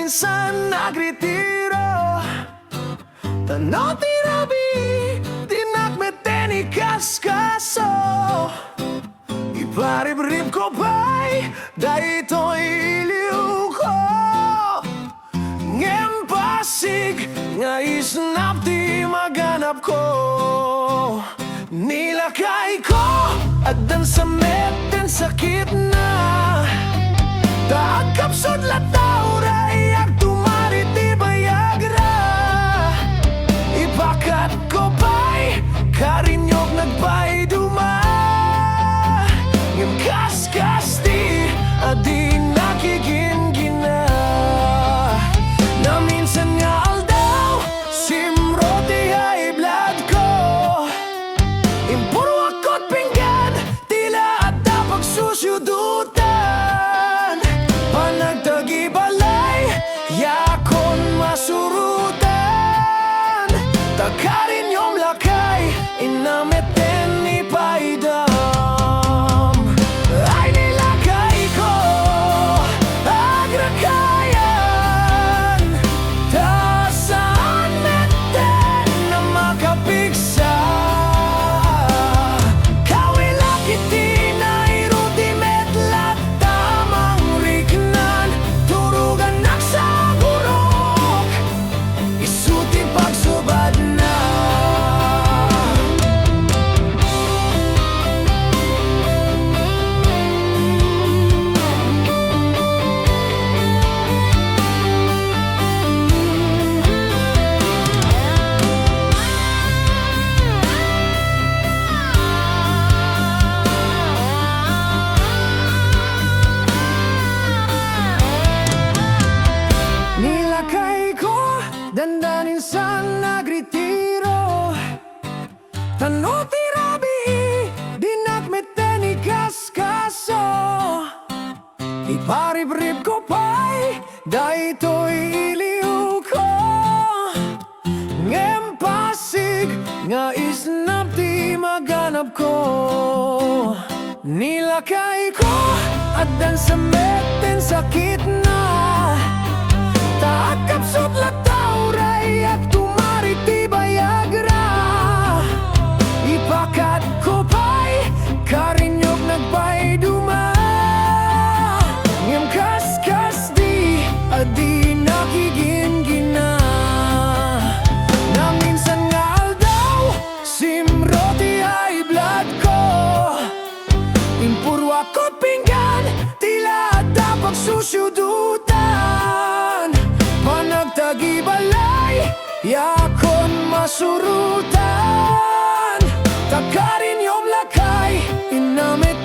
minsan nagretiro. Tanaw tirabi, dinakmeten ikaskaso. Iparib-rib ko ba'y ditoy iliw ko. Ngempasig nga isnap di maganap ko. Nilakay ko agdan sa meten sakit na. Kakabsat lataw ray agtumari ti bayagra. Ipakat ko pa'y karinyog nagpay duma. Ngem kaskas di adi nakigingina. Na minsan nga aldaw simro ti high blood ko. Impuro ako't pinggan tila at pagsusyudutan. Panagtagibalay yakon masurutan. Takarin yung lakay inameten ni paidam. Ay nilakay ko agrakayan. Ta saan meten na makapigsa. Kawilakit di na iruti medlat tamang riknan. Turugan nagsagurok isuti pagsubad na. Nilakay ko dandanin sa nagretiro. Tanaw tirabi, dinakmeten ikaskaso. Iparib-rib ko pa'y ditoy iliw ko. Ngempasig nga isnap di maganap ko. Nilakay ko agdan sa meten sakit na. Kakabsat lataw ray agtumari ti bayagra. Ipakat ko pa'y karinyog nagpay duma. Ngem kaskas di adi nakigingina. Na minsan nga aldaw simro ti high blood ko. Impuro ako't pinggan tila da pagsusyudutan. Panagtagibalay yakon masurutan. Takarin yung lakay inamit